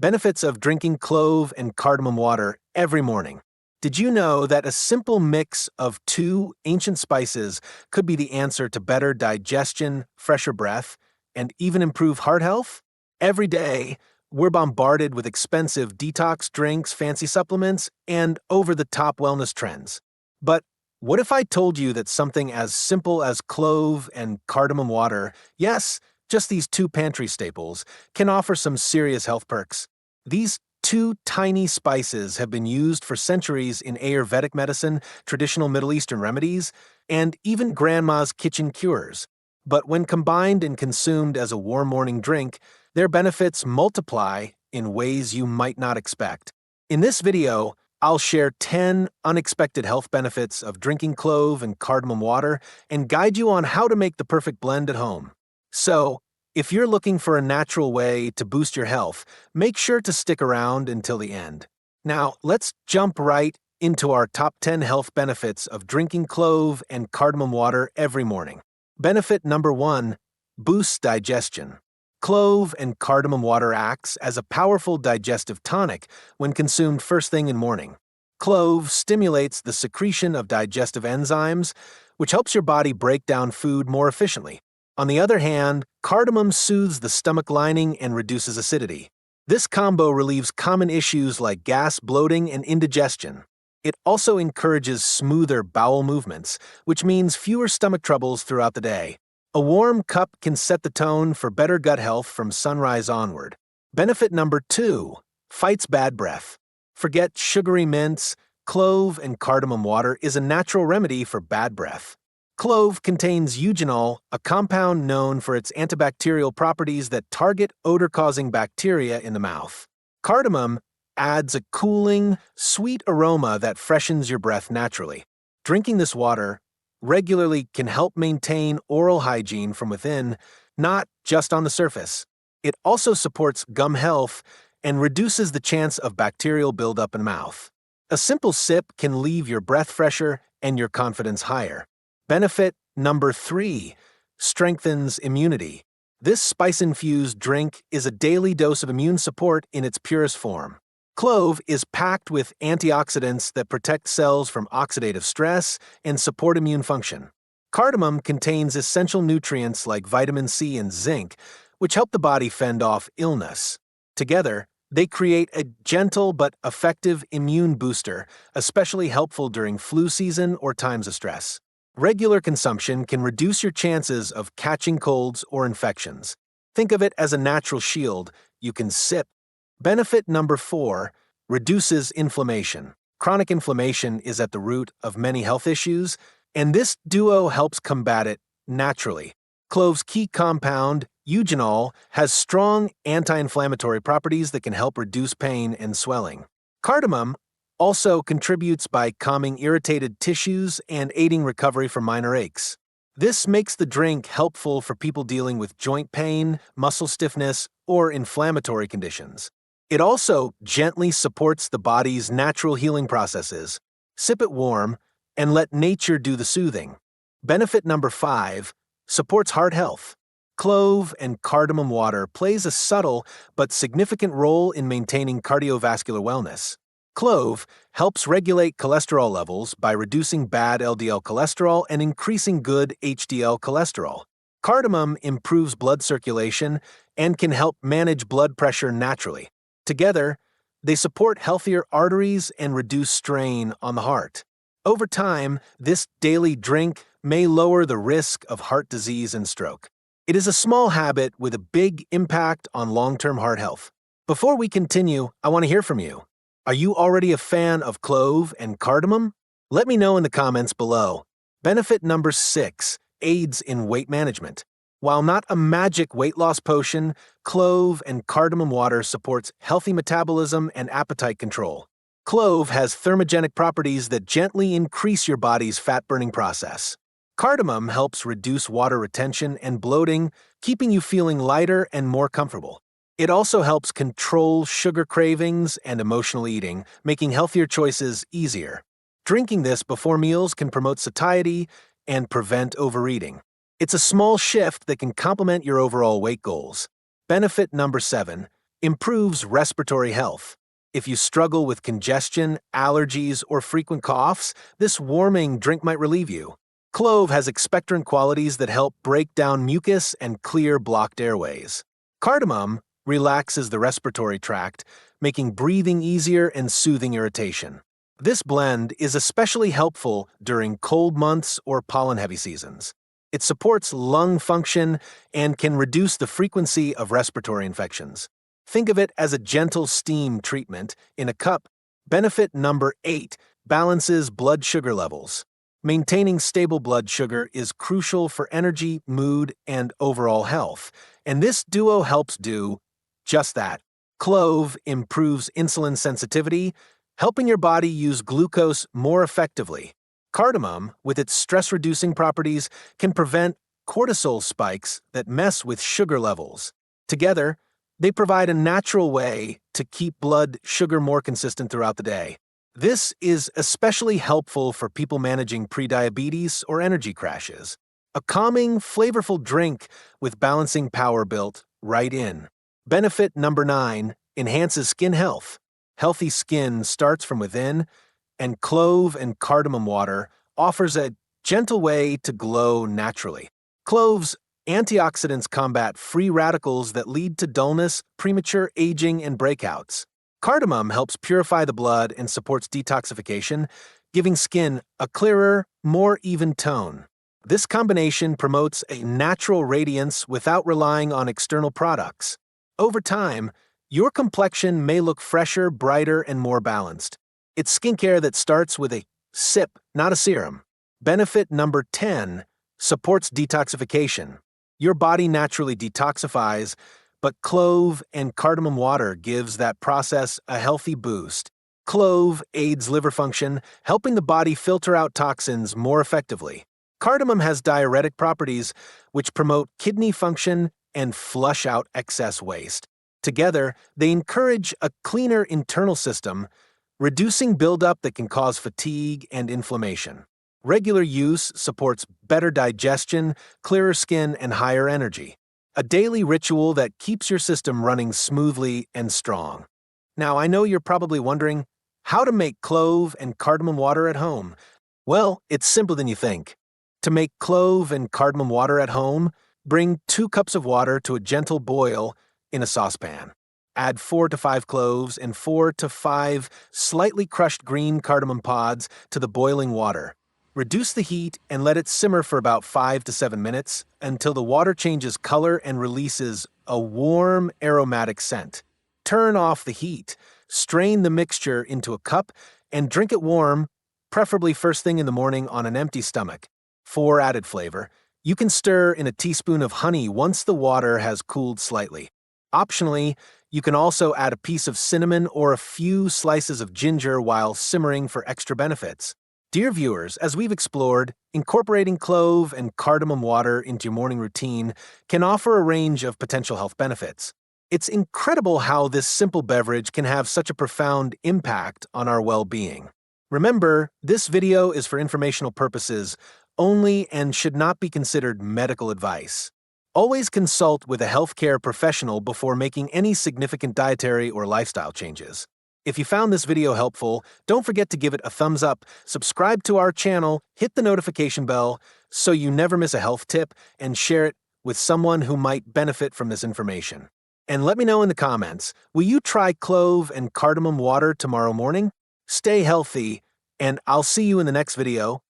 Benefits of drinking clove and cardamom water every morning. Did you know that a simple mix of two ancient spices could be the answer to better digestion, fresher breath, and even improve heart health? Every day, we're bombarded with expensive detox drinks, fancy supplements, and over-the-top wellness trends. But what if I told you that something as simple as clove and cardamom water, yes, just these two pantry staples, can offer some serious health perks? These two tiny spices have been used for centuries in Ayurvedic medicine, traditional Middle Eastern remedies, and even grandma's kitchen cures. But when combined and consumed as a warm morning drink, their benefits multiply in ways you might not expect. In this video, I'll share 10 unexpected health benefits of drinking clove and cardamom water and guide you on how to make the perfect blend at home. So, if you're looking for a natural way to boost your health, make sure to stick around until the end. Now, let's jump right into our top 10 health benefits of drinking clove and cardamom water every morning. Benefit number 1, boosts digestion. Clove and cardamom water acts as a powerful digestive tonic when consumed first thing in morning. Clove stimulates the secretion of digestive enzymes, which helps your body break down food more efficiently. On the other hand, cardamom soothes the stomach lining and reduces acidity. This combo relieves common issues like gas, bloating, and indigestion. It also encourages smoother bowel movements, which means fewer stomach troubles throughout the day. A warm cup can set the tone for better gut health from sunrise onward. Benefit number 2, fights bad breath. Forget sugary mints, clove and cardamom water is a natural remedy for bad breath. Clove contains eugenol, a compound known for its antibacterial properties that target odor-causing bacteria in the mouth. Cardamom adds a cooling, sweet aroma that freshens your breath naturally. Drinking this water regularly can help maintain oral hygiene from within, not just on the surface. It also supports gum health and reduces the chance of bacterial buildup in the mouth. A simple sip can leave your breath fresher and your confidence higher. Benefit number 3, strengthens immunity. This spice-infused drink is a daily dose of immune support in its purest form. Clove is packed with antioxidants that protect cells from oxidative stress and support immune function. Cardamom contains essential nutrients like vitamin C and zinc, which help the body fend off illness. Together, they create a gentle but effective immune booster, especially helpful during flu season or times of stress. Regular consumption can reduce your chances of catching colds or infections. Think of it as a natural shield you can sip. Benefit number 4, reduces inflammation. Chronic inflammation is at the root of many health issues, and this duo helps combat it naturally. Clove's key compound, eugenol, has strong anti-inflammatory properties that can help reduce pain and swelling. Cardamom also contributes by calming irritated tissues and aiding recovery from minor aches. This makes the drink helpful for people dealing with joint pain, muscle stiffness, or inflammatory conditions. It also gently supports the body's natural healing processes. Sip it warm and let nature do the soothing. Benefit number 5, supports heart health. Clove and cardamom water plays a subtle but significant role in maintaining cardiovascular wellness. Clove helps regulate cholesterol levels by reducing bad LDL cholesterol and increasing good HDL cholesterol. Cardamom improves blood circulation and can help manage blood pressure naturally. Together, they support healthier arteries and reduce strain on the heart. Over time, this daily drink may lower the risk of heart disease and stroke. It is a small habit with a big impact on long-term heart health. Before we continue, I want to hear from you. Are you already a fan of clove and cardamom? Let me know in the comments below. Benefit number 6, aids in weight management. While not a magic weight loss potion, clove and cardamom water supports healthy metabolism and appetite control. Clove has thermogenic properties that gently increase your body's fat-burning process. Cardamom helps reduce water retention and bloating, keeping you feeling lighter and more comfortable. It also helps control sugar cravings and emotional eating, making healthier choices easier. Drinking this before meals can promote satiety and prevent overeating. It's a small shift that can complement your overall weight goals. Benefit number 7, Improves respiratory health. If you struggle with congestion, allergies, or frequent coughs, this warming drink might relieve you. Clove has expectorant qualities that help break down mucus and clear blocked airways. Cardamom relaxes the respiratory tract, making breathing easier and soothing irritation. This blend is especially helpful during cold months or pollen-heavy seasons. It supports lung function and can reduce the frequency of respiratory infections. Think of it as a gentle steam treatment in a cup. Benefit number 8 balances blood sugar levels. Maintaining stable blood sugar is crucial for energy, mood, and overall health, and this duo helps do just that. Clove improves insulin sensitivity, helping your body use glucose more effectively. Cardamom, with its stress-reducing properties, can prevent cortisol spikes that mess with sugar levels. Together, they provide a natural way to keep blood sugar more consistent throughout the day. This is especially helpful for people managing prediabetes or energy crashes. A calming, flavorful drink with balancing power built right in. Benefit number 9 enhances skin health. Healthy skin starts from within, and clove and cardamom water offers a gentle way to glow naturally. Clove's antioxidants combat free radicals that lead to dullness, premature aging, and breakouts. Cardamom helps purify the blood and supports detoxification, giving skin a clearer, more even tone. This combination promotes a natural radiance without relying on external products. Over time, your complexion may look fresher, brighter, and more balanced. It's skincare that starts with a sip, not a serum. Benefit number 10 supports detoxification. Your body naturally detoxifies, but clove and cardamom water gives that process a healthy boost. Clove aids liver function, helping the body filter out toxins more effectively. Cardamom has diuretic properties, which promote kidney function and flush out excess waste. Together, they encourage a cleaner internal system, reducing buildup that can cause fatigue and inflammation. Regular use supports better digestion, clearer skin, and higher energy. A daily ritual that keeps your system running smoothly and strong. Now, I know you're probably wondering how to make clove and cardamom water at home. Well, it's simpler than you think. To make clove and cardamom water at home, bring 2 cups of water to a gentle boil in a saucepan. Add 4 to 5 cloves and 4 to 5 slightly crushed green cardamom pods to the boiling water. Reduce the heat and let it simmer for about 5 to 7 minutes until the water changes color and releases a warm, aromatic scent. Turn off the heat, strain the mixture into a cup, and drink it warm, preferably first thing in the morning on an empty stomach. For added flavor, you can stir in a teaspoon of honey once the water has cooled slightly. Optionally, you can also add a piece of cinnamon or a few slices of ginger while simmering for extra benefits. Dear viewers, as we've explored, incorporating clove and cardamom water into your morning routine can offer a range of potential health benefits. It's incredible how this simple beverage can have such a profound impact on our well-being. Remember, this video is for informational purposes only and should not be considered medical advice. Always consult with a healthcare professional before making any significant dietary or lifestyle changes. If you found this video helpful, don't forget to give it a thumbs up, subscribe to our channel, hit the notification bell so you never miss a health tip, and share it with someone who might benefit from this information. And let me know in the comments, will you try clove and cardamom water tomorrow morning? Stay healthy, and I'll see you in the next video.